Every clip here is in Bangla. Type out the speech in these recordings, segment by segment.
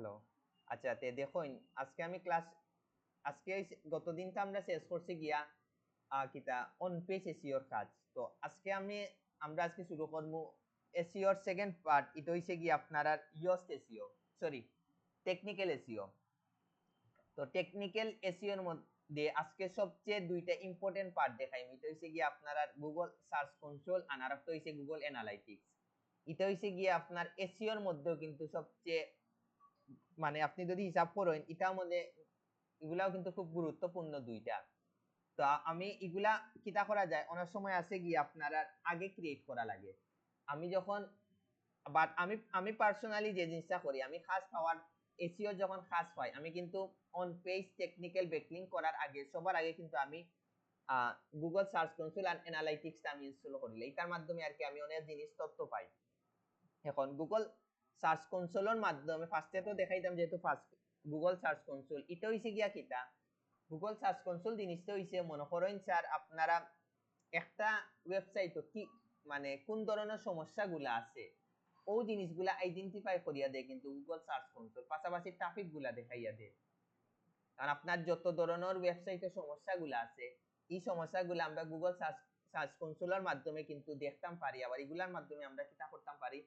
হ্যালো। আচ্ছা তে দেখুন আজকে আমি ক্লাস আজকে গতদিন তো আমরা শেষ করছি গিয়া কিতা অন পেজ এসইওর কাজ। তো আমরা আজকে শুরু করব এসইওর সেকেন্ড পার্ট। এটা হইছে গিয়া আপনারা Yoast SEO sorry technical SEO. তো টেকনিক্যাল এসইও এর মধ্যে আজকে সবচেয়ে দুইটা ইম্পর্টেন্ট পার্ট দেখাই। এটা হইছে গিয়া আপনারা গুগল সার্চ কনসোল আর আরেকটা হইছে গুগল অ্যানালাইটিক্স। এটা হইছে গিয়া আপনার এসইও এর মধ্যেও কিন্তু সবচেয়ে মানে আপনি যদি হিসাব করেন এটার মধ্যে এগুলাও কিন্তু খুব গুরুত্বপূর্ণ দুইটা। তো আমি এগুলা কিতা করা যায় অনেক সময় আছে গিয়ে আপনারা আগে ক্রিয়েট করা লাগে। আমি যখন বাট আমি পার্সোনালি যে জিনিসটা করি আমি খাস পাওয়ার এসইও যখন খাস পাই আমি কিন্তু অন পেজ টেকনিক্যাল ব্যাকলিংক করার আগে সবার আগে কিন্তু আমি গুগল সার্চ কনসোল আর অ্যানালাইটিক্স আমি ইনস্টল করি। এটার মাধ্যমে আর কি আমি অনেক জিনিস তথ্য পাই। এখন গুগল সার্চ কনসোলের মাধ্যমে ফার্স্টে তো দেখাইতাম যেহেতু ফার্স্ট গুগল সার্চ কনসোল এটা হইছে গিয়া কিতা গুগল সার্চ কনসোল জিনিসটা হইছে মনে করেন স্যার আপনারা একটা ওয়েবসাইট কি মানে কোন ধরনের সমস্যাগুলো আছে ও জিনিসগুলা আইডেন্টিফাই করিয়া দেয় কিন্তু গুগল সার্চ কনসোল পাশাপাশি ট্রাফিক গুলা দেখাইয়া দেয়। কারণ আপনার যত ধরনের ওয়েবসাইটের সমস্যাগুলো আছে এই সমস্যাগুলো আমরা গুগল সার্চ কনসোলের মাধ্যমে কিন্তু দেখতাম পারি, আবার এগুলার মাধ্যমে আমরা কিতা করতাম পারি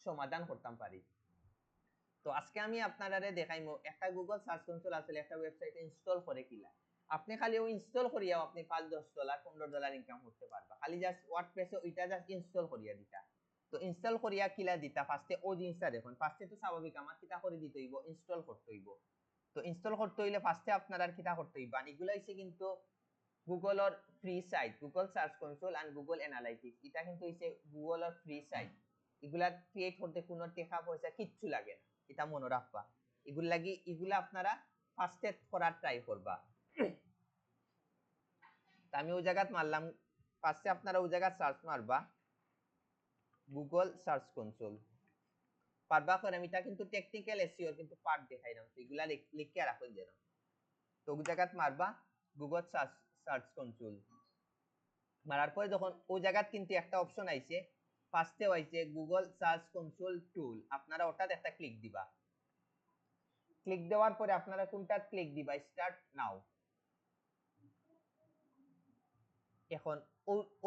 সমাধান করতাম পারি। তো আজকে আমি আপনারা দেখাইমু একটা গুগল সার্চ কনসোল আসলে একটা ওয়েবসাইটে ইনস্টল করে কিলা আপনি খালি ও ইনস্টল করিয়াও আপনি $5-10 $15 ইনকাম করতে পারবা। খালি জাস্ট ওয়ার্ডপ্রেসে ওইটা জাস্ট ইনস্টল করিয়া দিতা। তো ইনস্টল করিয়া কিলা দিতা ফার্স্টে ও জিনিসটা দেখুন ফার্স্টে তো স্বাভাবিক আমার কিতা করে দিতে হইব ইনস্টল করতে হইব। তো ইনস্টল করতে হইলে ফার্স্টে আপনার আর কিতা করতে হইব এগুলা হইছে কিন্তু গুগলের free site Google search console and Google analytics এটা কিন্তু হইছে গুগলের ফ্রি সাইট। এগুলা ক্রিয়েট করতে কোনো টাকা পয়সা কিচ্ছু লাগে না, এটা মনে রাখবা। এগুলা আপনারা ফার্স্টে করার ট্রাই করবা। আমি ওই জায়গাত মারলাম ফার্স্টে আপনারা ওই জায়গা সার্চ মারবা গুগল সার্চ কনসোল পারবা করে আমি এটা কিন্তু টেকনিক্যাল এসইও কিন্তু পার্ট দেখাইলাম তো এগুলা লিখে রাখুন যেন। তো ওই জায়গাত মারবা গুগল সার্চ কনসোল মারার পরে যখন ওই জায়গাত কিন্তু একটা অপশন আইছে ফার্স্টে আইছে গুগল সার্চ কনসোল টুল আপনারা ওটাতে একটা ক্লিক দিবা। ক্লিক দেওয়ার পরে আপনারা কোনটা ক্লিক দিবা স্টার্ট নাও। এখন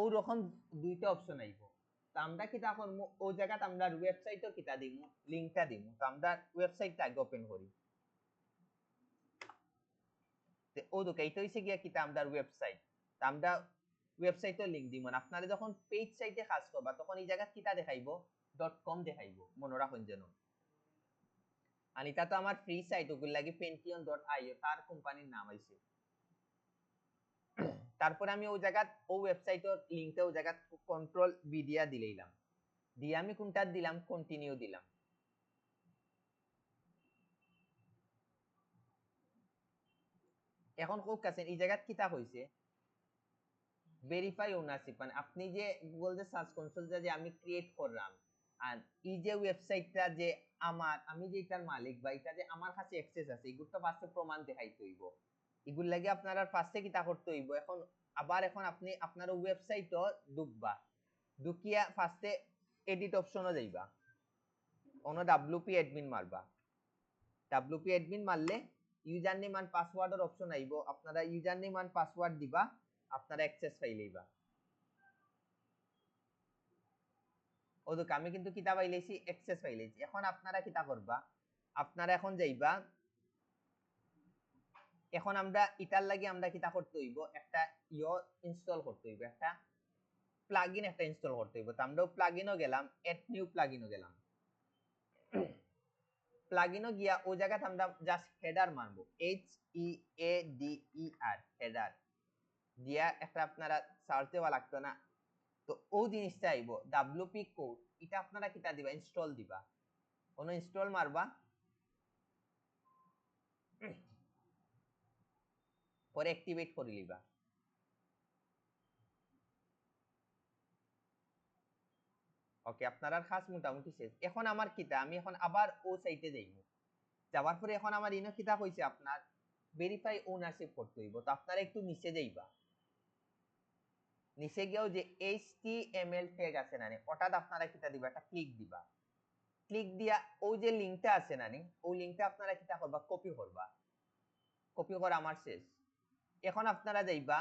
ও রকম দুইটা অপশন আইবো। তো আমরা কি তখন ওই জায়গাতে আমরা ওয়েবসাইটও কিটা দিমু লিংকটা দিমু। তো আমরা ওয়েবসাইটটা আগে ওপেন করি। তো ও দুটো এইটা হইছে গিয়া কিটা আমরা ওয়েবসাইট। তো আমরা ওয়েবসাইটও লিংক দিমু। আপনারা যখন পেজ সাইটে কাজ করবা তখন এই জায়গা কিটা দেখাইবো .com দেখাইবো মনে রাখুন যেন। আর এটা তো আমার ফ্রি সাইট ওগুলো লাগি pentium.io তার কোম্পানির নাম আইছে। তারপরে আমি ওই জায়গা ও ওয়েবসাইটের লিংকটা ওই জায়গা কন্ট্রোল ভি দিয়া দিলাম দিয়ে আমি কোনটা দিলাম কন্টিনিউ দিলাম। এখন কোক আছেন এই জায়গা কিতা হইছে ভেরিফাই ওনারশিপ মানে আপনি যে গুগল যে সার্চ কনসোলটা যে আমি ক্রিয়েট করলাম আর এই যে ওয়েবসাইটটা যে আমি যে এটার মালিক বা এটা যে আমার কাছে অ্যাক্সেস আছে এগুলো তো ফার্স্টে প্রমাণ দেখাইতে হইব। এগুলো লাগে আপনারা ফার্স্টে কিতা করতে হইব এখন আপনি আপনার ওয়েবসাইটও ঢুকবা ঢুকিয়া ফার্স্টে এডিট অপশনও যাইবা অন্য ডাব্লিউপি অ্যাডমিন মারবা। ডাব্লিউপি অ্যাডমিন মারলে ইউজার নেম এন্ড পাসওয়ার্ডের অপশন আইবো আপনারা ইউজার নেম এন্ড পাসওয়ার্ড দিবা আপনারা অ্যাক্সেস পাইলেইবা। ওদুক আমি কিন্তু কিতা পাইলেছি অ্যাক্সেস পাইলেছি। এখন আপনারা কিতা করবা আপনারা এখন যাইবা এখন আমরা ইটার লাগি আমরা কিতা করতে হইব একটা ইনস্টল করতে হইব একটা প্লাগইন একটা ইনস্টল করতে হইব। তো আমরাও প্লাগইনও গেলাম এড নিউ প্লাগইনও গেলাম। প্লাগইনও গিয়া ওই জায়গাতে আমরা জাস্ট হেডার মারবো HEADER হেডার দিয়া একটা আপনারা সার্চ দেওয়া লাগতো না। তো ও জিনিসটা আইবো ডাব্লিউপি কোড এটা আপনারা কিতা দিবা ইনস্টল দিবা কোনো ইনস্টল মারবা পরে অ্যাক্টিভেট করে লিবা। ওকে আপনারা খাস মোটামুটি শেষ। এখন আমার কিতা আমি এখন আবার ও সাইটে যাইব যাওয়ার পরে এখন আমার ইনো কিতা কইছে আপনার ভেরিফাই ওনারশিপ করতে হইব। তো আপনারা একটু নিচে যাইবা নিচে গিয়েও যে HTML ট্যাগ আছে না ওটাতে আপনারা কিতা দিবা একটা ক্লিক দিবা। ক্লিক দিয়া ওই যে লিংকটা আছে না নি, ওই লিংকটা আপনারা কিটা করবা, কপি করবা। কপি করা আমার শেষ। এখন আপনারা যাইবা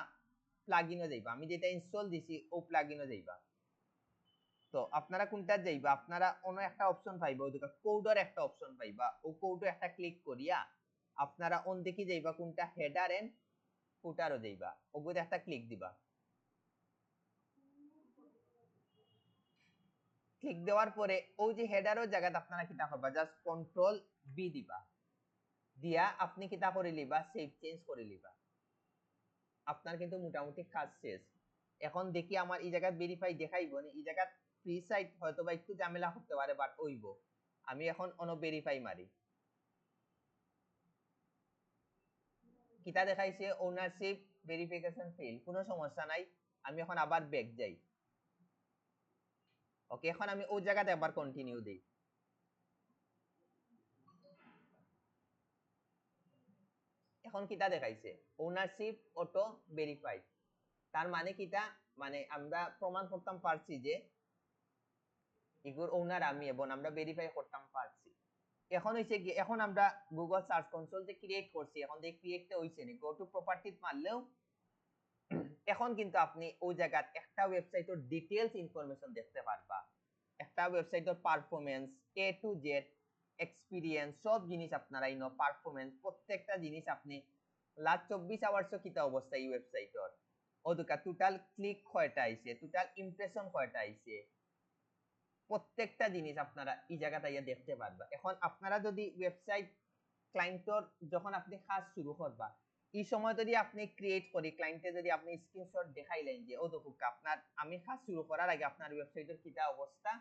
প্লাগইনও যাইবা, আমি যেটা ইনস্টল দিছি ও প্লাগইনও যাইবা। তো আপনারা কোনটা যাইবা, আপনারা অন্য একটা অপশন পাইবা, ওদিকে কোডের একটা অপশন পাইবা, ও কোডে একটা ক্লিক করিয়া আপনারা অন দেখি যাইবা কোনটা হেডার এন্ড ফুটারও যাইবা, ওগুলো একটা ক্লিক দিবা। ক্লিক দেওয়ার পরে ওই যে হেডারের জায়গাতে আপনারা কিটা করবা, জাস্ট কন্ট্রোল বি দিবা, দিয়া আপনি কিটা করে লিবা, সেভ চেঞ্জ করে লিবা। আপনার কিন্তু মোটামুটি কাজ শেষ। এখন দেখি আমার এই জায়গা ভেরিফাই দেখাইবো না, এই জায়গা ফ্রি সাইট হয়তো বা একটু ঝামেলা করতে পারে, বাট ওইব। আমি এখন অন ভেরিফাই মারি, কিটা দেখাইছে ওনারশিপ ভেরিফিকেশন ফেল, কোনো সমস্যা নাই। আমি এখন আবার ব্যাক যাই। ওকে, এখন আমি ওই জায়গাতে আবার কন্টিনিউ দেই। এখন কিটা দেখাইছে ওনারশিপ অটো ভেরিফাইড, তার মানে কিটা, মানে আমরা প্রমাণ করতাম পারছি যে এগুলোর ওনার আমি, এবং আমরা ভেরিফাই করতাম পারছি। এখন হইছে কি, এখন আমরা গুগল সার্চ কনসোল যে ক্রিয়েট করছি, এখন যে ক্রিয়েটটা হইছে নি, গো টু প্রপার্টিজ মারলেও এখন কিন্তু আপনি ওই জায়গার একটা ওয়েবসাইটের ডিটেইলস ইনফরমেশন দেখতে পারবা। একটা ওয়েবসাইটের performance A to Z, experience, সব জিনিস আপনারা ইনো পারফরম্যান্স প্রত্যেকটা জিনিস আপনি লাস্ট 24 আওয়ার্স কিতা অবস্থা এই ওয়েবসাইটর, ওদুকা টোটাল ক্লিক কয়টা আইছে, টোটাল ইমপ্রেশন কয়টা আইছে, প্রত্যেকটা জিনিস আপনারা এই জায়গাটা ইয়া দেখতে পারবা। এখন আপনারা যদি ওয়েবসাইট ক্লায়েন্টর যখন আপনি কাজ শুরু করবা, এই সময় যদি আপনি ক্রিয়েট করি ক্লায়েন্টে যদি আপনি স্ক্রিনশট দেখাইলেন যে ও দেখুক আপনার, আমি কাজ শুরু করার আগে আপনার ওয়েবসাইটের কিটা অবস্থা,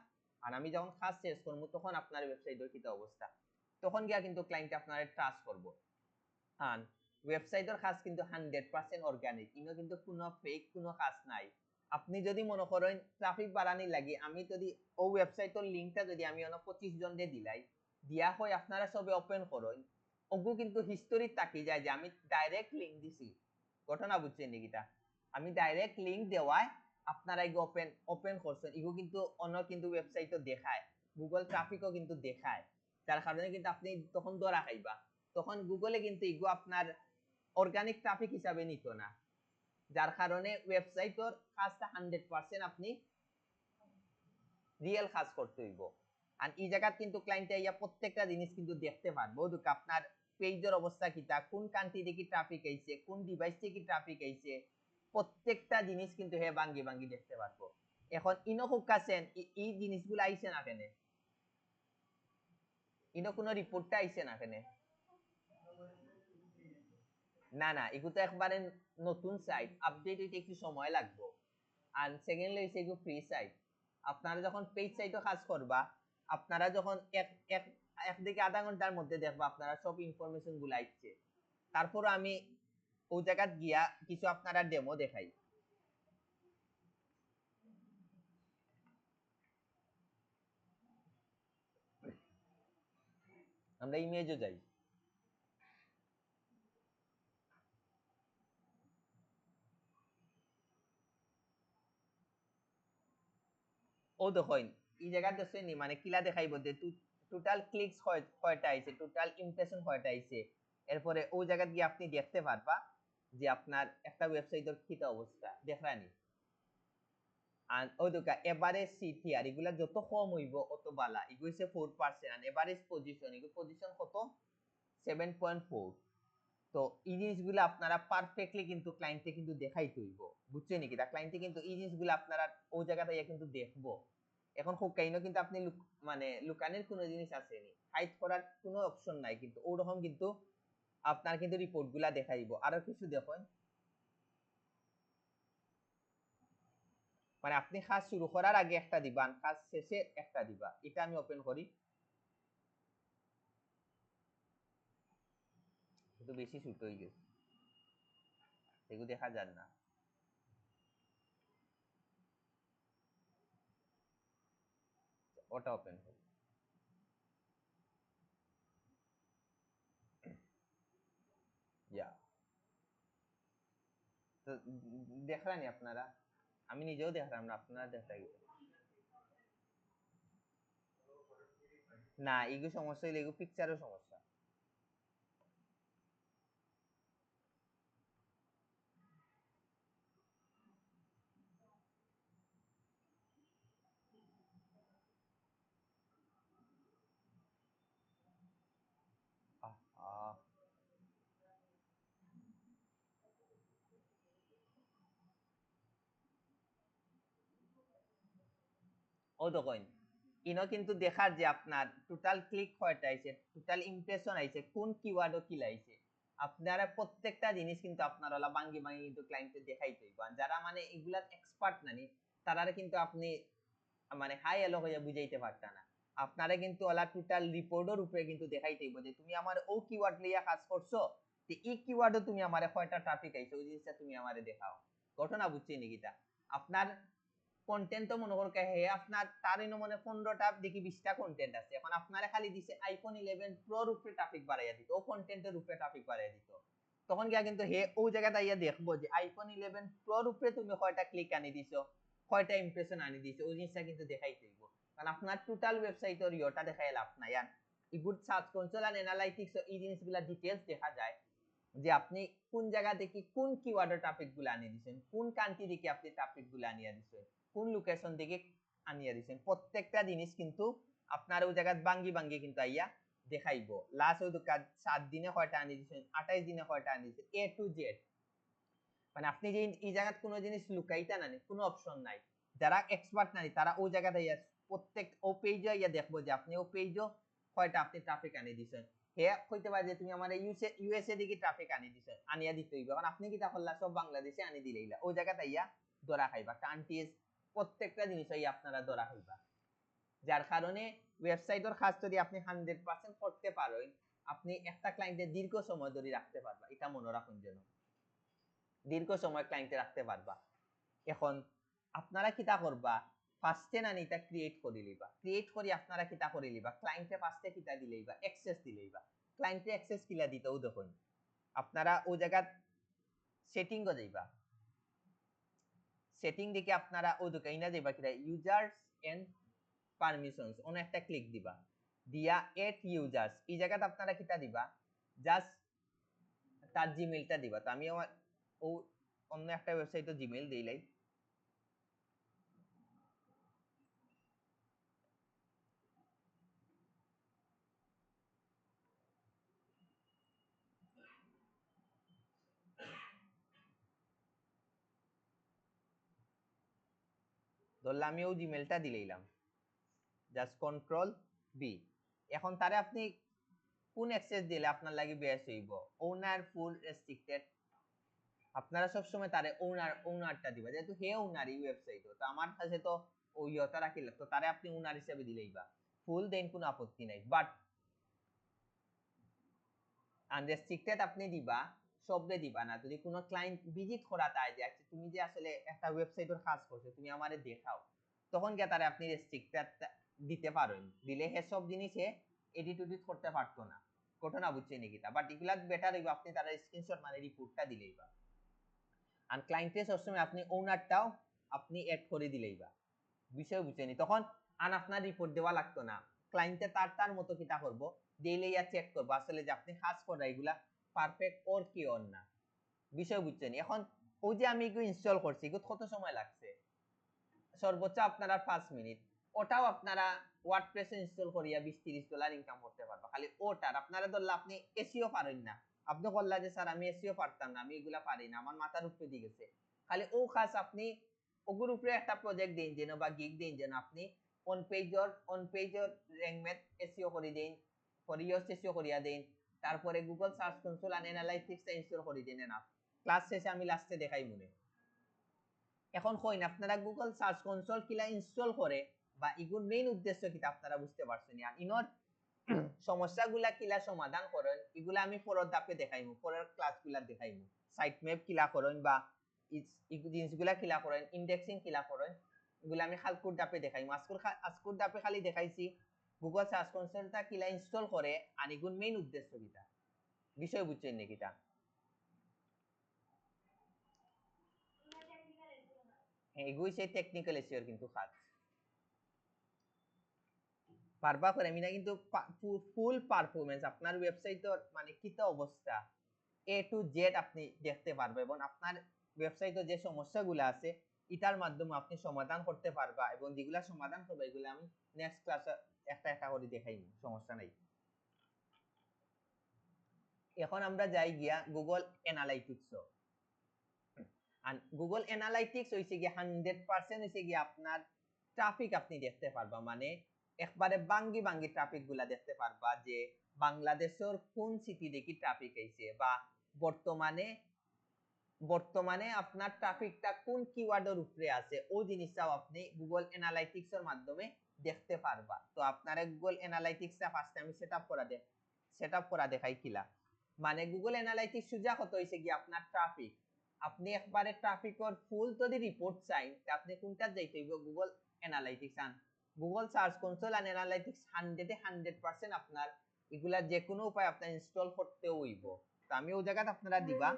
আর আমি যখন কাজ শেষ করবো তখন আপনার ওয়েবসাইটের কিটা অবস্থা, তখন গিয়া কিন্তু ক্লায়েন্ট আপনার ট্রাস্ট করবো। আর ওয়েবসাইটের কাজ কিন্তু 100% অর্গানিক, ইনো কিন্তু কোনো ফেক কোনো কাজ নাই। আপনি যদি মনে করেন ট্রাফিক বাড়ানি লাগি, আমি যদি ও ওয়েবসাইটের লিংকটা যদি আমি অন্য 25 জন দিয়ে দিলাই, দিয়া হয় আপনারা সবে ওপেন করেন, ওগু কিন্তু হিস্টোরি তাকি যায় যে আমি ডাইরেক্ট লিংক দিছি, ঘটনা বুঝছেন নাকিটা, আমি ডাইরেক্ট লিংক দেওয়ায় আপনারা এগো ওপেন ওপেন করছেন, এগু কিন্তু অন্য কিন্তু ওয়েবসাইটও দেখায়, গুগল ট্রাফিকও কিন্তু দেখায়, যার কারণে কিন্তু আপনি তখন ধরা খাইবা, তখন গুগলে কিন্তু এগু আপনার অর্গানিক ট্রাফিক হিসাবে নিত না, যার কারণে ওয়েবসাইটর কাজটা 100% আপনি রিয়েল কাজ করতে হইব। আর এই জায়গা কিন্তু ক্লায়েন্টে ইয়া প্রত্যেকটা জিনিস কিন্তু দেখতে পারবো, আপনার পেজের অবস্থা কিটা, কোন কান্ট্রি থেকে ট্রাফিক আইছে, কোন ডিভাইস থেকে ট্রাফিক আইছে, প্রত্যেকটা জিনিস কিন্তু হে বাঙ্গি বাঙ্গি দেখতে পারবো। এখন ইনো হুকাছেন এই জিনিসগুলো আইছে না কেন, ইনো কোনো রিপোর্টটা আইছে না কেন, না না, এগুলো তো একবারে নতুন সাইট, আপডেট হইতে একটু সময় লাগবে। আর সেকেন্ডলি হইছে এগুলো ফ্রি সাইট, আপনারা যখন পেজ সাইটও কাজ করবা, আপনারা যখন এক এক এক থেকে আধা ঘন্টার মধ্যে দেখবা আপনারা সব ইনফরমেশন গুলো আইছে। তারপর আমি ওই জায়গা গিয়া কিছু আপনারা ডেমো দেখাই। আমরা ইমেজও যাই, ও দেখেন এই জায়গা দেখছেন নি, মানে কিলা দেখাইব যে টোটাল ক্লিকস কয়টা আইছে, টোটাল ইমপ্রেশন কয়টা আইছে, এরপরে ওই জায়গা গিয়ে আপনি দেখতে পারবা যে আপনার একটা ওয়েবসাইটের কিটা অবস্থা দেখরানি। আর ওই দুকা এভারেজ সিটিআর এগুলা যত কম হইব অত বালা, এগুলো হইছে 4%, আর এভারেজ পজিশন, এগুলো পজিশন কত 7.4। তো এই জিনিসগুলো আপনারা পারফেক্টলি কিন্তু ক্লায়েন্টে কিন্তু দেখাইতে হইব, বুঝছেন নাকি, ক্লায়েন্টে কিন্তু এই জিনিসগুলো আপনারা ওই জায়গাতে কিন্তু দেখবো। এখন খুব কাইনো কিন্তু আপনি মানে লুকানের কোনো জিনিস আসেনি, হাইড করার কোনো অপশন নাই, কিন্তু ওরকম কিন্তু আপনার কিন্তু রিপোর্ট গুলা দেখাইব। আরো কিছু দেখুন, মানে আপনি কাজ শুরু করার আগে একটা দিবা, কাজ শেষে একটা দিবা, এটা আমি ওপেন করি, একটু বেশি ছোট হয়ে গেছে, এগুলো দেখা যান না। ওটা ওপেন করি, ইয়া, তো দেখলানি আপনারা, আমি নিজেও দেখলাম না, আপনারা দেখলাই। না এগু সমস্যা হইলে এগু পিকচারও সমস্যা। আহ, ও তো কইন ইনো কিন্তু দেখার যে আপনার টোটাল ক্লিক কয়টা আইছে, টোটাল ইমপ্রেশন আইছে, কোন কিওয়ার্ডও কিলাইছে, আপনারা প্রত্যেকটা জিনিস কিন্তু আপনারা ওলা বাঙ্গি বাঙ্গি কিন্তু ক্লায়েন্টে দেখাইতে হইব। যারা মানে এগুলার এক্সপার্ট নানি তারা কিন্তু আপনি মানে হাই এলো হইয়া বুঝাইতে পারতা না। আপনারা কিন্তু ওলা টোটাল রিপোর্টের উপরে কিন্তু দেখাইতে হইব যে তুমি আমার ও কিওয়ার্ড লইয়া কাজ করছো, যে এই কিওয়ার্ডও তুমি আমারে কয়টা ট্রাফিক আইছে ওই জিনিসটা তুমি আমারে দেখাও। ঘটনা বুঝছি নাকিটা আপনার কন্টেন্ট তো মনে করকে হে আপনার তার মনে 15টা দেখি 20টা কন্টেন্ট আছে, এখন আপনারা খালি দিছে আইফোন 11 প্রো এর উপরে ট্রাফিক বাড়াইয়া দিত, ও কন্টেন্টের উপরে ট্রাফিক বাড়াইয়া দিত, তখন গিয়া কিন্তু হে ওই জায়গাটা ইয়া দেখবো যে আইফোন 11 প্রো এর উপরে তুমি কয়টা ক্লিক আনি দিছো, কয়টা ইমপ্রেশন আনি দিছো, ওই জিনিসটা কিন্তু দেখাইতে হইব। কারণ আপনার টোটাল ওয়েবসাইটের ইয়োটা দেখাই লাভ নাই। আর ইগুড সার্চ কনসোল আর অ্যানালাইটিক্স এই জিনিসগুলা ডিটেইলস দেখা যায় যে আপনি কোন জায়গা থেকে কোন কিওয়ার্ডের ট্রাফিক গুলো আনিয়ে দিচ্ছেন, কোন কান্ট্রি থেকে আপনি ট্রাফিক গুলো আনিয়ে দিচ্ছেন, কোন লোকেশন থেকে আনিয়ে দিচ্ছেন, প্রত্যেকটা জিনিস কিন্তু আপনার ওই জায়গায় বাঙ্গি বাঙ্গি কিন্তু আইয়া দেখাইবো। লাস্ট ওই 7 দিনে কয়টা আনিয়ে দিচ্ছেন, 28 দিনে কয়টা আনিয়ে দিচ্ছেন, এ টু জেড। মানে আপনি যে এই জায়গায় কোনো জিনিস লুকাইতা নানি, কোনো অপশন নাই। যারা এক্সপার্ট নানি তারা ওই জায়গাতে ইয়া প্রত্যেক ও পেজে ইয়া দেখবো যে আপনি ও পেজও কয়টা আপনি ট্রাফিক আনিয়ে দিচ্ছেন। হে কইতে পারে যে তুমি আমার ইউএসএ দিকে ট্রাফিক আনিয়ে দিচ্ছেন, আনিয়া দিতে হইবে, কারণ আপনি কি তা করলা সব বাংলাদেশে আনি দিলেইলা, ওই জায়গাতে ইয়া ধরা খাইবা, কান্ট্রিজ প্রত্যেকটা জিনিস ইয়া আপনারা ধরা হইবা। যার কারণে ওয়েবসাইটের কাজ যদি আপনি 100% করতে পারেন, আপনি একটা ক্লায়েন্টের দীর্ঘ সময় ধরে রাখতে পারবা, এটা মনে রাখুন যেন দীর্ঘ সময় ক্লায়েন্টে রাখতে পারবা। এখন আপনারা কিতা করবা, ফার্স্টে না নিটা ক্রিয়েট করে লিবা, ক্রিয়েট করি আপনারা কিতা করে লিবা, ক্লায়েন্টে ফার্স্টে কিতা দিলেইবা, অ্যাক্সেস দিলেইবা। ক্লায়েন্টে অ্যাক্সেস কিলা দিতেও দেখুন আপনারা ওই জায়গা সেটিং গো যাইবা, সেটিং দিকে আপনারা ওই দিকে ইনা যাইবা কিটা ইউজার্স এন্ড পারমিশনস অন একটা ক্লিক দিবা, দিয়া এট ইউজার্স এই জায়গাতে আপনারা কিতা দিবা, জাস্ট তার জিমেইলটা দিবা। তো আমি আমার ও অন্য একটা ওয়েবসাইটে জিমেইল দিলাই, ধরলাম আমি ও জিমেইলটা দিলাম, জাস্ট কন্ট্রোল বি। এখন তারে আপনি কোন অ্যাক্সেস দিলে আপনার লাগি বেশ হইব, ওনার ফুল রেস্ট্রিক্টেড, আপনারা সব সময় তারে ওনারটা দিবা, যেহেতু হে ওনার এই ওয়েবসাইট, তো আমার কাছে তো ওই ইয়টা রাখিল, তো তারে আপনি ওনার হিসেবে দিলেই বা ফুল দেন, কোনো আপত্তি নাই। বাট আনরেস্ট্রিক্টেড আপনি দিবা, সবরে দিবা না। যদি কোনো ক্লায়েন্ট ভিজিট করা তাই যে আচ্ছা তুমি যে আসলে একটা ওয়েবসাইটের কাজ করছো তুমি আমারে দেখাও, তখন কে তারে আপনি রেস্ট্রিক্টেড দিতে পারেন, দিলে হে সব জিনিসে এডিট উডিট করতে পারতো না। ঘটনা বুঝছে নাকি তা, বাট এগুলা বেটার হইব আপনি তারা স্ক্রিনশট মানে রিপোর্টটা দিলেই বা। আর ক্লায়েন্টে সবসময় আপনি ওনারটাও আপনি এড করে দিলেই বা, বিষয় বুঝছেনি, তখন আর আপনার রিপোর্ট দেওয়া লাগতো না। ক্লায়েন্টে তার তার মতো কিটা করব, ডেইলি ইয়া চেক করবো আসলে যে আপনি কাজ করা এগুলা পারফেক্ট ওর কি ওর না, বিষয় বুঝছেন। এখন ওই যে আমি এগুলো ইনস্টল করছি এগুলো কত সময় লাগছে, সর্বোচ্চ আপনারা 5 মিনিট। ওটাও আপনারা ওয়ার্ডপ্রেসে ইনস্টল করিয়া $20-30 ইনকাম করতে পারবা খালি ওটার। আপনারা ধরলে আপনি এসিও পারেন না, আপনি বললা যে স্যার আমি এসিও পারতাম না, আমি এগুলা পারি না, আমার মাথার উপরে দিয়ে গেছে, খালি ও কাজ আপনি ওগুর উপরে একটা প্রজেক্ট দিন যেন বা গিগ দিন যেন আপনি অন পেজর র্যাঙ্ক ম্যাথ এসিও করে দিন, ফরিও এসিও করিয়া দিন, তারপরে গুগল সার্চ কনসোল আর অ্যানালাইটিক্স ইনস্টল করে দিন না। ক্লাস শেষে আমি লাস্টে দেখাই মনে। এখন কইন আপনারা গুগল সার্চ কনসোল কিলা ইনস্টল করে বা ইগুর মেইন উদ্দেশ্য কি আপনারা বুঝতে পারছেন, আর ইনর সমস্যাগুলা কিলা সমাধান করেন এগুলা আমি পরের ধাপে দেখাইমু, পরের ক্লাসগুলা দেখাইমু। সাইট ম্যাপ কিলা করেন বা জিনিসগুলা কিলা করেন, ইন্ডেক্সিং কিলা করেন, এগুলা আমি খালকুর ধাপে দেখাইমু। আজকুর ধাপে খালি দেখাইছি গুগল সার্চ কনসোলটা কিলা ইনস্টল করে আর ইগুর মেইন উদ্দেশ্য কিটা, বিষয় বুঝছেন নাকি তা। হ্যাঁ এগুই সেই টেকনিক্যাল এসিওর কিন্তু কাজ। পারবা করে আমি না কিন্তু ফুল পারফরমেন্স আপনার ওয়েবসাইটের মানে কিতা অবস্থা এ টু জেড আপনি দেখতে পারবেন এবং আপনার ওয়েবসাইটে যে সমস্যাগুলো আছে এটার মাধ্যমে আপনি সমাধান করতে পারবা এবং যেগুলা সমাধান করবে এগুলো আমি নেক্সট ক্লাসে একটা একটা করে দেখাইব, সমস্যা নাই। এখন আমরা যাই গিয়া গুগল অ্যানালাইটিক্স। আর গুগল অ্যানালাইটিক্স হইছে গিয়া 100% হইছে গিয়া আপনার ট্রাফিক আপনি দেখতে পারবা, মানে একবারে বাঙ্গি বাঙ্গি ট্রাফিক গুলা দেখতে পারবা যে বাংলাদেশের কোন সিটি দেখি ট্রাফিক আইছে বা বর্তমানে বর্তমানে আপনার ট্রাফিকটা কোন কিওয়ার্ডের উপরে আছে ওই জিনিসটাও আপনি গুগল অ্যানালাইটিক্স এর মাধ্যমে দেখতে পারবা। তো আপনার গুগল অ্যানালাইটিক্সটা ফার্স্ট আমি সেটআপ করা দেখাই কিলা। মানে গুগল অ্যানালাইটিক্স সুজা কত হইছে কি আপনার ট্রাফিক, আপনি একবারে ট্রাফিকের ফুল যদি রিপোর্ট চাই আপনি কোনটা যাইতে হইব গুগল অ্যানালাইটিক্স। আন গুগল সার্চ কনসোল আর অ্যানালাইটিক্স 100% আপনার এগুলা যে কোনো উপায় আপনার ইনস্টল করতে হইব। তো আমি ওই জায়গাতে আপনারা দিবা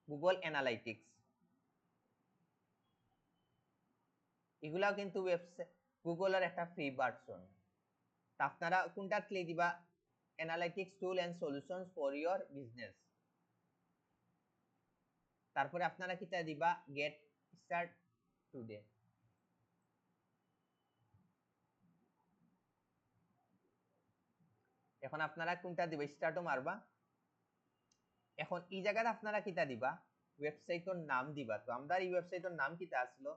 গুগল অ্যানালাইটিক্স, এগুলাও কিন্তু ওয়েবসাইট গুগলের একটা ফ্রি ভার্সন। আপনারা কোনটা ক্লিক দিবা analytics tool and solutions for your business, তারপরে আপনারা কিটা দিবা গেট স্টার্ট টুডে। এখন আপনারা কোনটা দিবা স্টার্টও মারবা। এখন এই জায়গাতে আপনারা কিটা দিবা ওয়েবসাইটের নাম দিবা। তো আমরা এই ওয়েবসাইটের নাম কিটা আসলো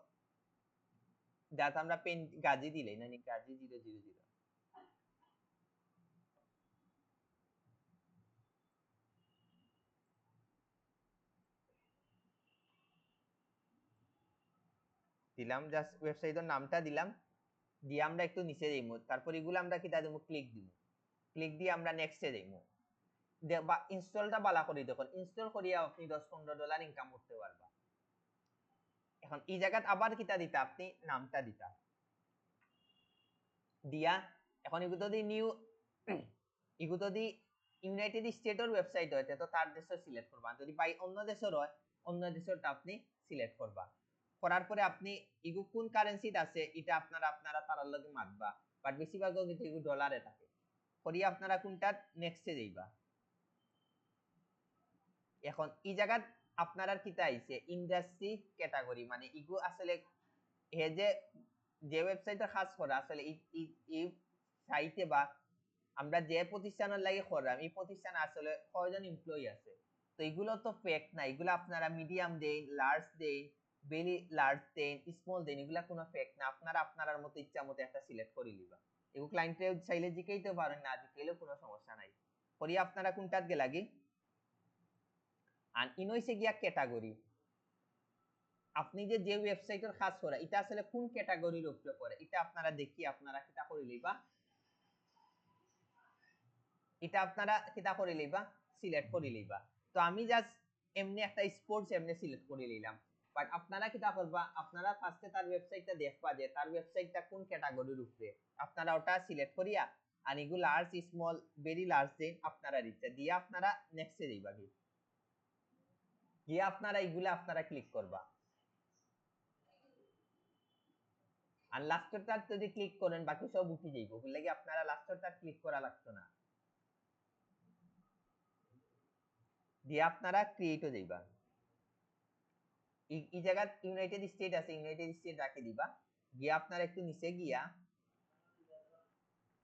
যাতে আমরা পেন গাজি দিলেই না গাজি 000। দিলাম জাস্ট ওয়েবসাইটের নামটা দিলাম, দিয়ে আমরা একটু নিচে যাইমু, তারপর এগুলো আমরা কিটা দেবো ক্লিক দিব, ক্লিক দিয়ে আমরা নেক্সটে যাইমু। বা ইনস্টলটা বালা করি, দেখুন ইনস্টল করিয়া আপনি $10-15 ইনকাম করতে পারবা। এখন এই জায়গাত আবার কিটা দিতা আপনি নামটা দিতা দিয়া এখন এগুলো যদি নিউ এগুলো যদি ইউনাইটেড স্টেটের ওয়েবসাইট হয় তো তার দেশে সিলেক্ট করবা, যদি বাই অন্য দেশের হয় অন্য দেশেরটা আপনি সিলেক্ট করবা। করার পরে আপনি ইগু কোন কারেন্সিতে আছে এটা আপনারা তার লগে মাপবা, বাট বেশিরভাগও কিন্তু ইগু ডলারে থাকে। করিয়া আপনারা কোনটা নেক্সটে যাইবা। এখন এই জায়গাত আপনারা কিতা আইছে ইন্ডাস্ট্রি ক্যাটাগরি, মানে ইগু আসলে হে যে ওয়েবসাইটে কাজ করা আসলে এই সাইটে বা আমরা যে প্রতিষ্ঠানের লাগে করলাম এই প্রতিষ্ঠানে আসলে কয়জন এমপ্লয়ি আছে। তো এগুলো তো ফেক না, এগুলো আপনারা মিডিয়াম দেন, লার্জ দেন, ভেরি লার্জ দেন, স্মল দেন, এগুলা কোনো ফেক না। আপনারা আপনার মতো ইচ্ছা মতো একটা সিলেক্ট করে নিবা। এগুলো ক্লায়েন্টে চাইলে জিকাইতে পারেন, না জিকাইলেও কোনো সমস্যা নাই। করি আপনারা কোনটাত গে লাগি আর ইনইসে গিয়া ক্যাটাগরি, আপনি যে ওয়েবসাইটের কাজ করা এটা আসলে কোন ক্যাটাগরির উপরে পড়ে এটা আপনারা দেখি আপনারা কিটা করে লইবা, এটা আপনারা কিটা করে লইবা সিলেক্ট করে লইবা। তো আমি জাস্ট এমনি একটা স্পোর্টস এমনি সিলেক্ট করে নিলাম, বাট আপনারা কিটা করবা আপনারা ফার্স্টে তার ওয়েবসাইটটা দেখবা যে তার ওয়েবসাইটটা কোন ক্যাটাগরির উপরে, আপনারা ওটা সিলেক্ট করিয়া আর এগুলো লার্জ স্মল ভেরি লার্জ দেন আপনারা দিতে দিয়ে আপনারা নেক্সটে যাইবা গিয়ে আপনারা এগুলা আপনারা ক্লিক করবা। আর লাস্টেরটা যদি ক্লিক করেন বাকি সব উঠে যাইব, বুঝলে কি আপনারা লাস্টেরটা ক্লিক করা লাগতো না, দিয়ে আপনারা ক্রিয়েটও যাইবা। এই জায়গা ইউনাইটেড স্টেট আছে, ইউনাইটেড স্টেট রাখে দিবা, গিয়ে আপনারা একটু নিচে গিয়া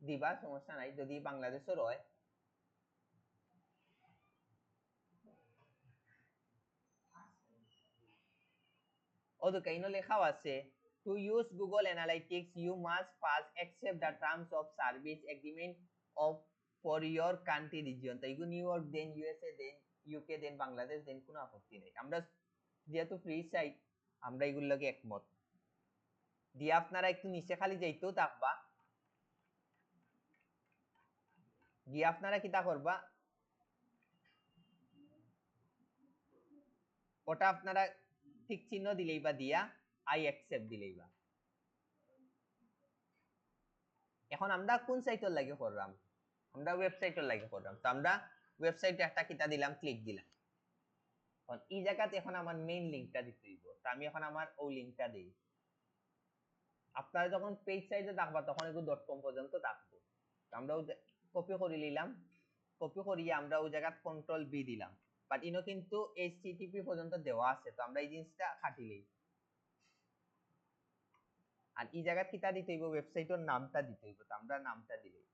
দিবা, সমস্যা নাই যদি বাংলাদেশের হয়। ও তো কাইনো লেখাও আছে to use Google Analytics you must first accept the terms of service agreement of for your country region। তো এগুলো নিউ ইয়র্ক দেন, ইউএসএ দেন, ইউকে দেন, বাংলাদেশ দেন, কোনো আপত্তি নেই। আমরা যেহেতু ফ্রি সাইট আমরা এগুলোর লগে একমত। দিয়ে আপনারা একটু নিচে খালি যাইতেও থাকবা, গিয়ে আপনারা কিটা করবা ওটা আপনারা ঠিক চিহ্ন দিলেই বা দিয়া আই অ্যাকসেপ্ট দিলেই বা। এখন আমরা কোন সাইটের লাগে করলাম, আমরা ওয়েবসাইটের লাগে করলাম। তো আমরা ওয়েবসাইটে একটা কিটা দিলাম ক্লিক দিলাম। এখন এই জায়গাতে এখন আমার মেইন লিংকটা দিতে দিব, তো আমি এখন আমার ওই লিংকটা দেই। আপনারা যখন পেজ সাইজে থাকবা তখন এগুলো .com পর্যন্ত থাকবো। আমরা কপি করে নিলাম, কপি করিয়ে আমরা ওই জায়গা কন্ট্রোল বি দিলাম, বাট ইনো কিন্তু http পর্যন্ত দেওয়া আছে, তো আমরা এই জিনিসটা খাটিলেই। আর এই জায়গা কিটা দিতে হইব, ওয়েবসাইটের নামটা দিতে হইব, তো আমরা নামটা দিলেই।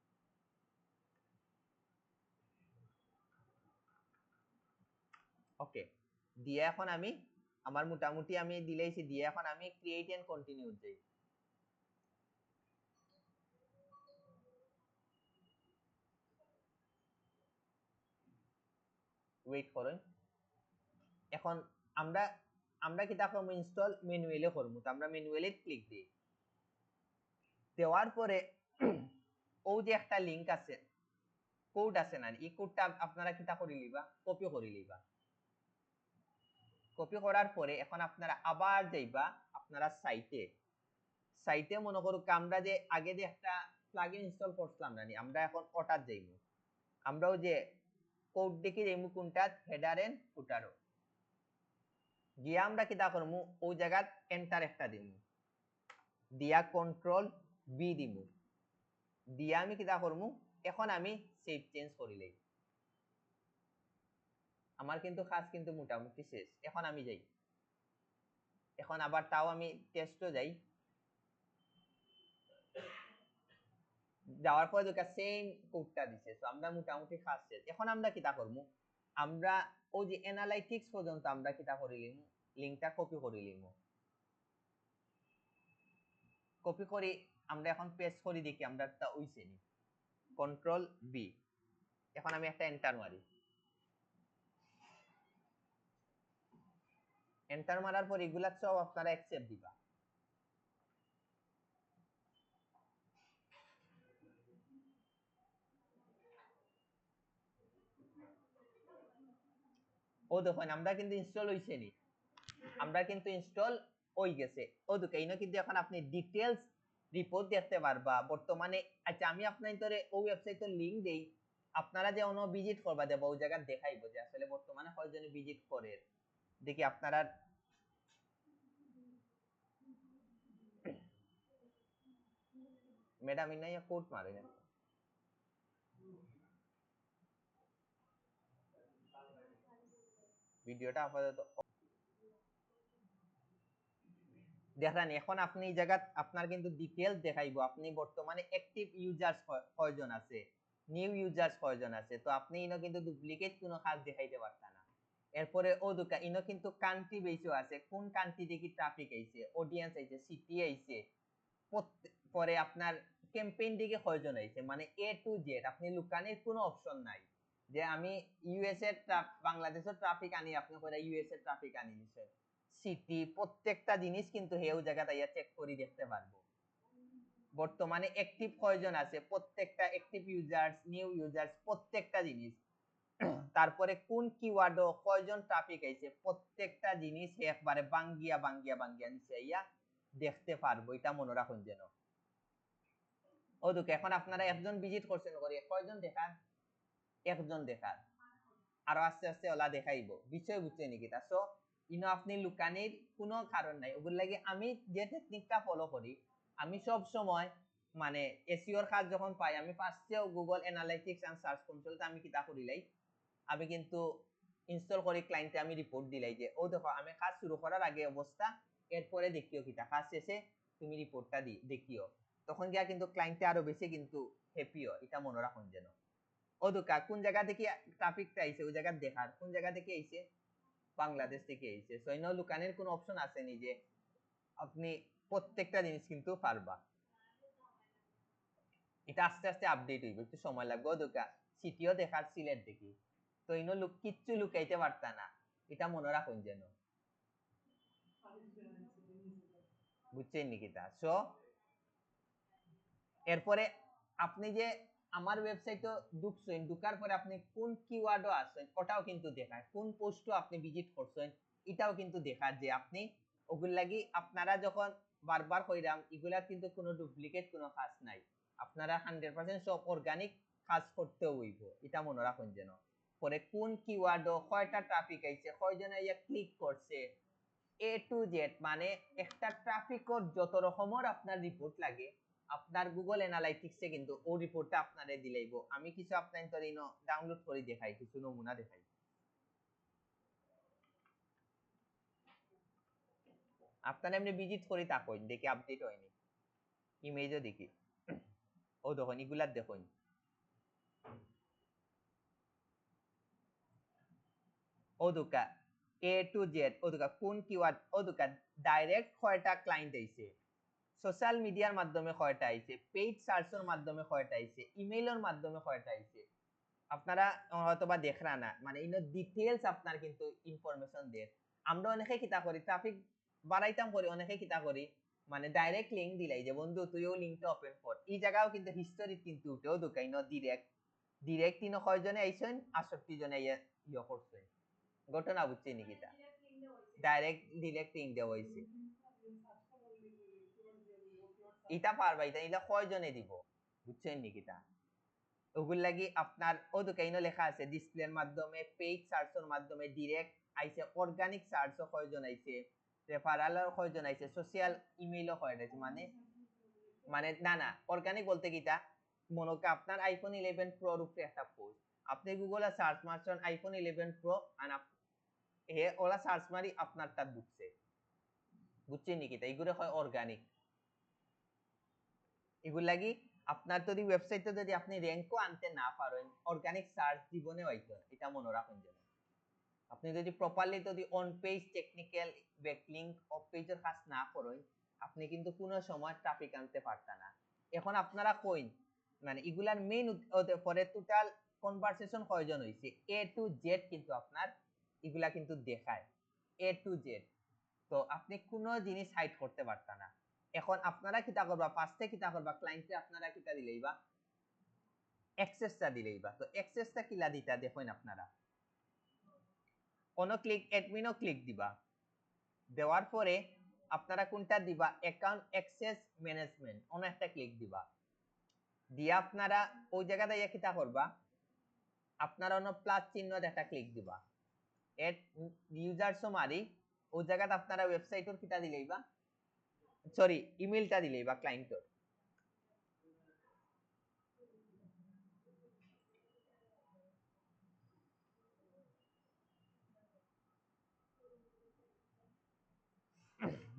ওকে, দিয়ে এখন আমি আমার মোটামুটি আমি দিলেইছি, দিয়ে এখন আমি ক্রিয়েট এন্ড কন্টিনিউ যাই। ওয়েট করেন। এখন আমরা আমরা কিটা করব, ইনস্টল ম্যানুয়ালি করব, তো আমরা ম্যানুয়ালি ক্লিক দিই। দেওয়ার পরে ও যে একটা লিংক আছে, কোড আছে না, এই কোডটা আপনারা কিটা করে লিবা, কপি করে লিবা। কপি করার পরে এখন আপনারা আবার যাইবা আপনারা সাইটে মনে করুক আমরা যে আগে যে একটা প্লাগইন ইনস্টল করছিলাম না, আমরা এখন ওটার যাইব। আমরাও যে কোড দেখি যাইব কোনটা, হেডার এন্ড ফুটারও গিয়া আমরা কিটা করবো, ওই জায়গাত এন্টার একটা দিব, দিয়া কন্ট্রোল বি দিব, দিয়া আমি কিটা করবো, এখন আমি সেভ চেঞ্জ করিলেই আমার কিন্তু কাজ কিন্তু মোটামুটি শেষ। এখন আমি যাই, এখন আবার তাও আমি টেস্টও যাই, যাওয়ার পরে দুটা সেম কোডটা দিছে, তো আমরা মোটামুটি কাজ শেষ। এখন আমরা কিটা করবো, আমরা ওই যে অ্যানালাইটিক্স পর্যন্ত আমরা কিটা করিলিম, লিংকটা কপি করিলিম, কপি করি আমরা এখন পেস্ট করি, দেখি আমরা তা ওইছে নি, কন্ট্রোল বি। এখন আমি একটা এন্টার মারি, এন্টার মারার পর এগুলা সব আপনারা অ্যাকসেপ্ট দিবা। ও দেখুন আমরা কিন্তু ইনস্টল হইছে নি, আমরা কিন্তু ইনস্টল হই গেছে। ও দেখো এইনা কিন্তু এখন আপনি ডিটেইলস রিপোর্ট দেখতে পারবা বর্তমানে। আচ্ছা আমি আপনাদের ওই ওয়েবসাইটের লিংক দেই, আপনারা যে অন্য ভিজিট করবা দেব ওই জায়গা দেখাইবো যে আসলে বর্তমানে কয়জন ভিজিট করে, দেখি আপনারা ম্যাডাম ইনাইয়া কোড মারে না ভিডিওটা আপাতত দেখেন। এখন আপনি এই জায়গা আপনার কিন্তু ডিটেইলস দেখাইবো আপনি বর্তমানে অ্যাক্টিভ ইউজার্স কয়জন আছে, নিউ ইউজার্স কয়জন আছে, তো আপনি ইনো কিন্তু ডুপ্লিকেট কোনো কাজ দেখাইতে পারতা না। এরপরে ও দুকা ইনো কিন্তু কান্ট্রি বেসও আছে, কোন কান্ট্রি থেকে ট্রাফিক আইছে, অডিয়েন্স আইছে, সিটি আইছে, পরে আপনার ক্যাম্পেইন দিকে কয়জন আইছে, মানে এ টু জেড। আপনি লুকানোর কোনো অপশন নাই যে আমি ইউএস এর বাংলাদেশের ট্রাফিক আনি, আপনি কইরা ইউএস এর ট্রাফিক আনি নিছেন, সিটি প্রত্যেকটা জিনিস কিন্তু হেউ জায়গাটা ইয়া চেক করে দেখতে পারবো। বর্তমানে অ্যাক্টিভ কয়জন আছে, প্রত্যেকটা অ্যাক্টিভ ইউজার্স, নিউ ইউজার্স, প্রত্যেকটা জিনিস। তারপরে কোন কিওয়ার্ড কয়জন ট্রাফিক আইছে, প্রত্যেকটা জিনিস একবারে বাঙ্গিয়া বাঙ্গিয়া বাঙ্গিয়া নিচে ইয়া দেখতে পারবো। এটা মনে রাখুন যেন। ও দুঃখ এখন আপনারা একজন ভিজিট করছেন করে কয়জন দেখান, একজন দেখান, আরো আস্তে আস্তে ওলা দেখাইব, বিষয় বুঝছে নাকি তা। সো ইনো আপনি লুকানির কোনো কারণ নাই। ওগুলো লাগে আমি যে টেকনিকটা ফলো করি, আমি সব সময় মানে এসইওর কাজ যখন পাই আমি ফার্স্টেও গুগল অ্যানালাইটিক্স এন্ড সার্চ কনসোলতে আমি কিতা করিলাই, আমি কিন্তু ইনস্টল করি ক্লায়েন্টে আমি রিপোর্ট দিলাই যে ও দেখো আমি কাজ শুরু করার আগে অবস্থা, এরপরে দেখিও কিতা কাজ শেষে তুমি রিপোর্টটা দেখিও, তখন গিয়া কিন্তু ক্লায়েন্টে আরো বেশি কিন্তু হ্যাপিও। এটা মনে রাখুন যেন। ও দুকা কোন জায়গা থেকে ট্রাফিকটা আইছে ওই জায়গা দেখার, কোন জায়গা থেকে আইছে, বাংলাদেশ থেকে আইছে। সো ইনো লুকানের কোনো অপশন আছে নি যে আপনি প্রত্যেকটা জিনিস কিন্তু পারবা। এটা আস্তে আস্তে আপডেট হইব, একটু সময় লাগবে। ও দুকা সিটিও দেখার, সিলেট দেখি, তো ইনো কিচ্ছু লুকাইতে পারতা না, এটা মনে রাখুন যেন। বুঝছেন নাকি তা। সো এরপরে আপনি যে আমার ওয়েবসাইটে ঢুকছেন, ঢুকার পরে আপনি কোন কিওয়ার্ডও আসছেন ওটাও কিন্তু দেখায়, কোন পোস্টও আপনি ভিজিট করছেন এটাও কিন্তু দেখায়, যে আপনি ওগুল লাগি আপনারা যখন বারবার কইরাম এগুলা কিন্তু কোনো ডুপ্লিকেট কোনো কাজ নাই, আপনারা 100% সব অর্গানিক কাজ করতে হইব, এটা মনে রাখুন যেন। পরে কোন কিওয়ার্ডও কয়টা ট্রাফিক আইছে, কয়জন আইয়া ক্লিক করছে, এ টু জেড মানে একটা ট্রাফিকর যত রকমের আপনার রিপোর্ট লাগে আপনার গুগল অ্যানালাইটিক্সে কিন্তু ও রিপোর্টটা আপনারে দিলাইব। আমি কিছু আপনার তোর ইনো ডাউনলোড করে দেখাই, কিছু নমুনা দেখাই। আপনারা এমনি ভিজিট করি তাকই দেখি আপডেট হয়নি, ইমেজও দেখি। ও দেখুন এগুলার দেখুন, ও দুকা এ টু জেড, ও দুকা কোন কিওয়ার্ড, ও দুকা ডাইরেক্ট কয়টা ক্লায়েন্ট আইছে, সোশ্যাল মিডিয়ার মাধ্যমে কয়টা আইছে, পেইড সার্চের মাধ্যমে কয়টা আইছে, ইমেইলের মাধ্যমে কয়টা আইছে। আপনারা হয়তোবা দেখরা না, মানে ইনো ডিটেইলস আপনার কিন্তু ইনফরমেশন দেয়। আমরা অনেকে কিতা করি, ট্রাফিক বাড়াইতাম করি, অনেকে কিতা করি মানে ডাইরেক্ট লিংক দিলাই যে বন্ধু তুইও লিংকটা ওপেন কর। এই জায়গাও কিন্তু হিস্টোরি কিন্তু উঠেও ঢুকাই ন ডিরেক্ট ডিরেক্ট তিন কয়জনে আইছেন 68 জনে ইয়ে করছে ঘটনা, বুঝছি নাকি? তা ডাইরেক্ট ডিরেক্ট লিংক দেওয়া হইছে। এটা পারবা, এটা এটা কয়জনে দিব, বুঝছেন নাকি? তা ওগুর লাগি আপনার ও দোকাইনো লেখা আছে ডিসপ্লের মাধ্যমে, পেইড সার্চের মাধ্যমে, ডিরেক্ট আইছে, অর্গানিক সার্চও কয়জন আইছে, রেফারালও কয়জন আইছে, সোশ্যাল ইমেইলও কয়জন আইছে। মানে মানে না না অর্গানিক বলতে কিটা, মনে করেন আপনার আইফোন 11 প্রো এর উপরে একটা পোস্ট, আপনি গুগলে সার্চ মারছেন আইফোন 11 প্রো আর হে ওলা সার্চ মারি আপনারটা ঢুকছে, বুঝছেন নাকি? তাই এগুলো হয় অর্গানিক। এগুলো লাগি আপনার যদি ওয়েবসাইটে যদি আপনি র্যাঙ্কও আনতে না পারেন, অর্গানিক সার্চ জীবনে হইতো না, এটা মনে রাখুন। যেন আপনি যদি প্রপারলি যদি on page technical backlink of পেজের কাজ না করেন, আপনি কিন্তু কোনো সময় ট্রাফিক আনতে পারতা না। এখন আপনারা কইন মানে এগুলার মেইন পরে টোটাল কনভারসেশন কয়জন হইছে এ টু জেড, কিন্তু আপনার এগুলা কিন্তু দেখায় এ টু জেড। তো আপনি কোনো জিনিস হাইড করতে পারতা না। এখন আপনারা কিতা করবা, ফার্স্টে কিতা করবা, ক্লায়েন্টে আপনারা কিতা দিলেইবা, অ্যাক্সেসটা দিলেইবা। তো অ্যাক্সেসটা কিলা দিতা দেখুন, আপনারা কোনো ক্লিক অ্যাডমিনও ক্লিক দিবা, দেওয়ার পরে আপনারা কোনটা দিবা, অ্যাকাউন্ট অ্যাক্সেস ম্যানেজমেন্ট অন্য একটা ক্লিক দিবা, দিয়ে আপনারা ওই জায়গাটা কিতা করবা, আপনারা অন্য প্লাস চিহ্ন একটা ক্লিক দিবা, এড ইউজারসও মারি ওই জায়গাটা আপনারা ওয়েবসাইটের কিতা দিলেইবা, সরি ইমেলটা দিলেইবা ক্লায়েন্টের।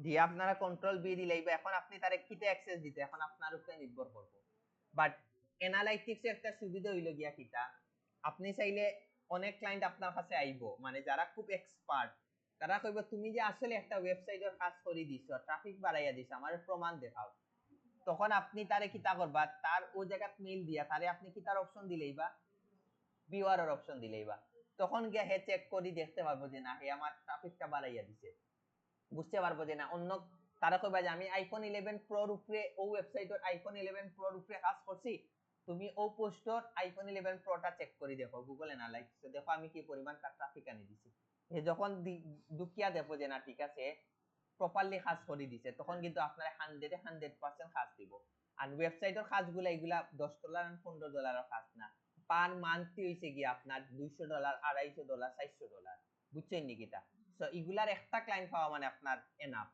দিয়ে আপনারা কন্ট্রোল বি দিলেইবা। এখন আপনি তারে কিতে অ্যাক্সেস দিতে, এখন আপনার উপরে নির্ভর করবে। বাট অ্যানালাইটিক্স একটা সুবিধা হইল গিয়া কিটা, আপনি চাইলে অনেক ক্লায়েন্ট আপনার কাছে আইবো, মানে যারা খুব এক্সপার্ট, তারা কইব তুমি যে আসলে একটা ওয়েবসাইটের কাজ করে দিছো, ট্রাফিক বাড়াইয়া দিছো, আমার প্রমাণ দেখাও। তখন আপনি তারে কিতা করবা, তার ওই জায়গাত মেইল দিয়া তারে আপনি কিতার অপশন দিলেইবা, ভিউয়ারের অপশন দিলেইবা। তখন গিয়া হে চেক করি দেখতে পারবো যে না হে আমার ট্রাফিকটা বাড়াইয়া দিছে, বুঝতে পারবো যে না অন্য তারা কইবা যে আমি আইফোন 11 প্রো এর উপরে ও ওয়েবসাইটের আইফোন 11 প্রো এর উপরে কাজ করছি, তুমি ও পোস্টর আইফোন 11 প্রোটা চেক করে দেখো গুগল অ্যানালাইটিক্স, দেখো আমি কি পরিমাণ ট্রাফিক আনি দিছি। এ যখন দুকিয়া দেখো যে না ঠিক আছে প্রপারলি কাজ করে দিছে, তখন কিন্তু আপনারা 100% কাজ দিব। আর ওয়েবসাইটের কাজগুলো এগুলা $10 আর $15 কাজ না, পার মান্থলি হইছে কি আপনার $200, $250, $400, বুঝছেন নাকি? তা সো এগুলার একটা ক্লায়েন্ট পাওয়া মানে আপনার এনাফ।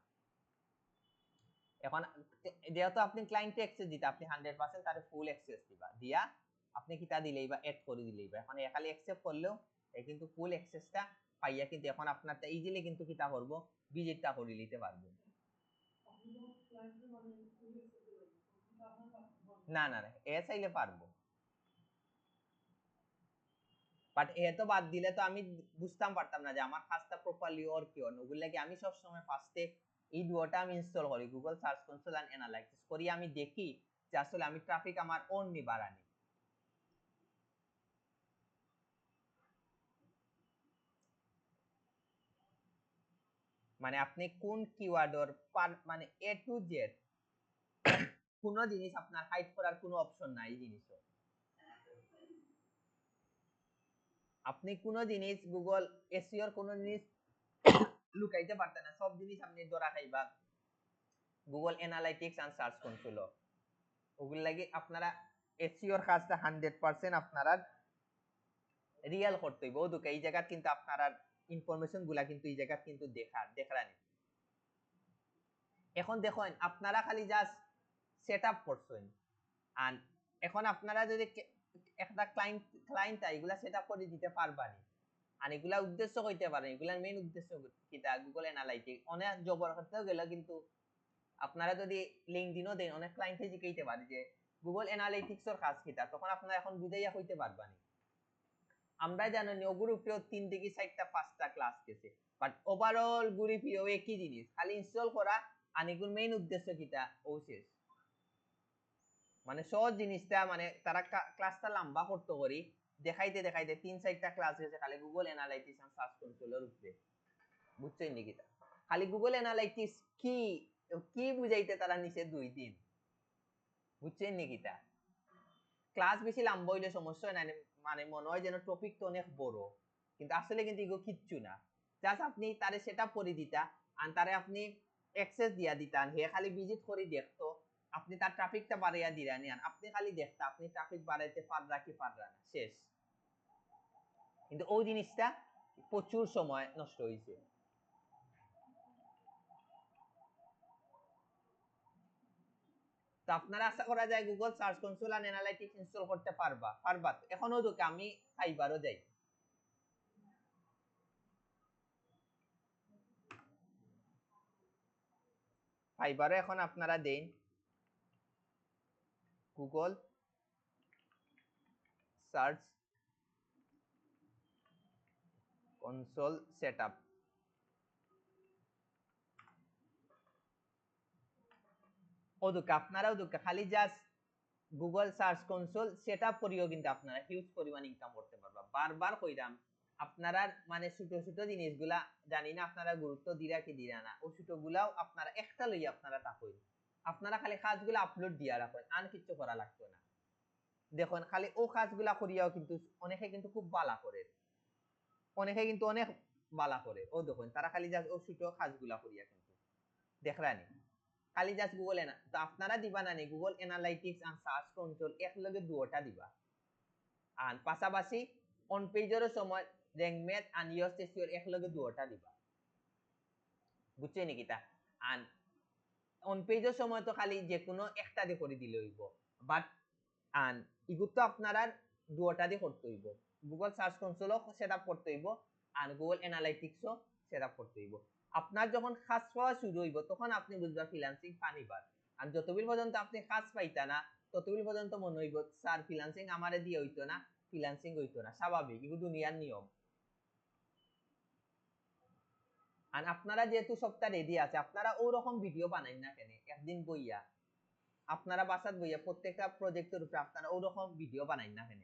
এখন যেহেতু আপনি ক্লায়েন্টে অ্যাক্সেস দিতে, আপনি 100% তারে ফুল অ্যাক্সেস দিবা, দিয়া আপনি কিটা দিলেই বা এড করে দিলেই বা, এখন খালি অ্যাকসেপ্ট করলেও এই কিন্তু ফুল অ্যাক্সেসটা পাইয়া কিন্তু এখন আপনারটা ইজিলি কিন্তু কিটা করব, ভিজিটটা করে নিতে পারবো। না না না এ চাইলে পারবো, বাট এ তো বাদ দিলে তো আমি বুঝতাম পারতাম না যে আমার কাজটা প্রপারলি ওর কি অন্য ওগুলো লাগে। আমি সব সময় ফার্স্টে এই দুটোটা আমি ইনস্টল করি, Google search console and analysis করি, আমি দেখি যে আসলে আমি ট্রাফিক আমার অন নি বাড়ানি। মানে আপনি কোন কিওয়ার্ডর মানে এ টু জেড কোন জিনিস আপনার হাইড করার কোনো অপশন নাই। এই জিনিসও আপনি কোন জিনিস গুগল এসইওর কোন জিনিস লুকাইতে পারতেন না, সব জিনিস আপনি ধরা খাইবা Google analytics and search console. ওগুলো লাগি আপনারা এসইওর কাজটা 100% আপনারা রিয়েল করতে হইব। ওদুকে এই জায়গা কিন্তু আপনারা ইনফরমেশন গুলা কিন্তু এই জায়গা কিন্তু দেখারানি। এখন দেখুন আপনারা খালি জাস্ট সেট আপ করছেন, আর এখন আপনারা যদি একটা ক্লায়েন্ট এগুলা সেট আপ করে দিতে পারবানি, আর এগুলা উদ্দেশ্য হইতে পারে, এগুলার মেইন উদ্দেশ্য কিটা গুগল অ্যানালাইটিক্স অনেক জবর করতেও গেলে কিন্তু আপনারা যদি লিঙ্কডিনও দেন অনেক ক্লায়েন্টে জিজ্ঞাইতে পারে যে গুগল অ্যানালাইটিক্সের কাজ কিটা, তখন আপনারা এখন বুঝাইয়া হইতে পারবানি। আমরা জানি ওগুর উপরেও 3 থেকে 4টা 5টা ক্লাস গেছে, বাট ওভারঅল ঘুরি ফিরেও একই জিনিস, খালি ইনস্টল করা, আর এগুলোর মেইন উদ্দেশ্য কিটা ও শেষ। মানে সহজ জিনিসটা, মানে তারা ক্লাসটা লম্বা করতে করি দেখাইতে দেখাইতে 3-4টা ক্লাস গেছে খালি গুগল অ্যানালাইটিক্স আর সার্চ কন্ট্রোলের উপরে, বুঝছেন নাকি? খালি গুগল অ্যানালাইটিক্স কি কি বুঝাইতে তারা নিচে 2 দিন, বুঝছেন নাকি? তা ক্লাস বেশি লম্বা হইলে সমস্যা হয় না, মানে মনে হয় যেন টপিক তো অনেক বড়, কিন্তু আসলে কিন্তু এগুলো কিচ্ছু না। জাস্ট আপনি তারে সেটআপ করে দিতা, আর তারে আপনি অ্যাক্সেস দিয়া দিতান, হে খালি ভিজিট করে দেখতো, আপনি তার ট্রাফিকটা বাড়াইয়া দিলেন, আপনি খালি দেখতা আপনি ট্রাফিক বাড়াইতে পাররা কি পাররা না, শেষ। কিন্তু ওই জিনিসটা প্রচুর সময় নষ্ট হয়েছে। তো আপনারা আশা করা যায় গুগল সার্চ কনসোল আর অ্যানালাইটিক্স ইনস্টল করতে পারবা। এখনো তোকে আমি ফাইবারও যাই, ফাইবারও এখন আপনারা দেন গুগল সার্চ কনসোল সেটআপ। ওদুকে আপনারাও দুকে খালি just Google search console setup করিও কিন্তু আপনারা হিউজ পরিমাণ ইনকাম করতে পারবা। বারবার কইরাম আপনারা মানে ছোট ছোট জিনিসগুলা জানি না আপনারা গুরুত্ব দিরা কি দিরা না, ও ছোট গুলাও আপনারা একটা লই আপনারা তাকই, আপনারা খালি কাজগুলো আপলোড দিয়া রাখেন, আর কিছু করা লাগবে না। দেখুন খালি ও কাজগুলা করিয়াও কিন্তু অনেকে কিন্তু খুব বালা করে, অনেকে কিন্তু অনেক বালা করে। ও দেখুন তারা খালি জাস্ট ও ছোট কাজগুলা করিয়া কিন্তু দেখরানি খালি জাস্ট গুগল এনা, তো আপনারা দিবা না নি গুগল অ্যানালাইটিক্স আর সার্চ কন্ট্রোল একলগে দুটা দিবা, আর পাশাপাশি অন পেজেরও সময় র্যাঙ্ক ম্যাথ আর ইওস এসইও একলগে দুটা দিবা, বুঝছেন নাকি? তা আর অন পেজের সময় তো খালি যে কোনো একটা দিয়ে করে দিলে হইব, বাট আর ইগুত তো আপনারা দুটা দিয়ে করতে হইব, গুগল সার্চ কনসোলও সেটআপ করতে হইব আর গুগল অ্যানালাইটিক্সও সেটআপ করতে হইব। আপনার যখন কাজ পাওয়া শুরু হইব তখন আপনি বুঝবা ফ্রিল্যান্সিং পানিবার, আর যতদিন পর্যন্ত আপনি কাজ পাইতা না ততদিন পর্যন্ত মনে হইব স্যার ফ্রিল্যান্সিং আমারে দিয়ে হইতো না, ফ্রিল্যান্সিং হইতো না, স্বাভাবিক, এগুলো দুনিয়ার নিয়ম। আর আপনারা যেহেতু সবটা রেডি আছে, আপনারা ওরকম ভিডিও বানাই না কেন, একদিন বইয়া আপনারা বাসাত বইয়া প্রত্যেকটা প্রজেক্টের উপরে আপনারা ওরকম ভিডিও বানাই না কেন।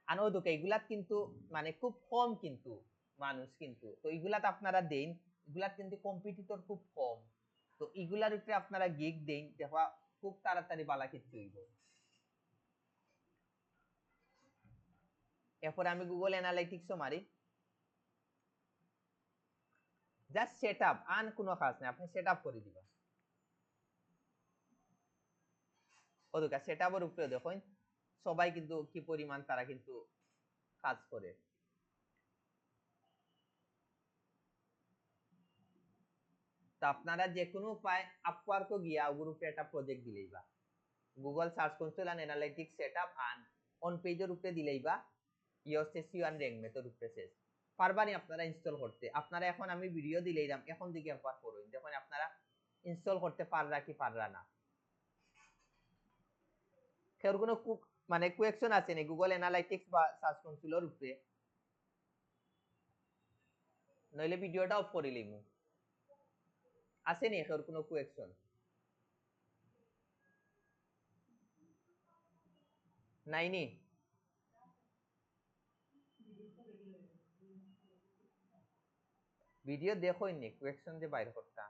আর ওদিকে এগুলাত কিন্তু মানে খুব কম কিন্তু মানুষ কিন্তু, তো এগুলাতে আপনারা দেন, এগুলাত কিন্তু কম্পিটিটর খুব কম, তো এগুলার উপরে আপনারা গিগ দেন, দেখবা খুব তাড়াতাড়ি বালা কিছু হইব। এরপরে আমি গুগল অ্যানালাইটিক্সও মারি, জাস্ট সেটআপ, আর কোনো কাজ নাই, আপনি সেটআপ করে দিবা। ওদিকে সেটআপের উপরে দেখুন সবাই কিন্তু কি পরিমাণ তারা কিন্তু কাজ করে। তো আপনারা যে কোনো উপায় আপওয়ার্কও গিয়া গ্রুপে একটা প্রজেক্ট দিলেই বা Google search console and analytics setup আর অন পেজের উপরে দিলেই বা ইওস এসইও আর র্যাঙ্ক মেথড উপরে শেষ, পারবানি আপনারা ইনস্টল করতে। আপনারা এখন আমি ভিডিও দিলেই দাম এখন দিকে একবার করুন, দেখুন আপনারা ইনস্টল করতে পাররা কি পাররা না। কেউ কোনো মানে কোয়েকশন আছে নি গুগল অ্যানালাইটিক্স বা সার্চ কনসোলের উপরে? নইলে ভিডিওটা অফ করে লিমু, আছে নি কেউ কোনো কোয়েকশন? নাই নি? ভিডিও দেখোই নি কোয়েকশন যে বাইর করতা।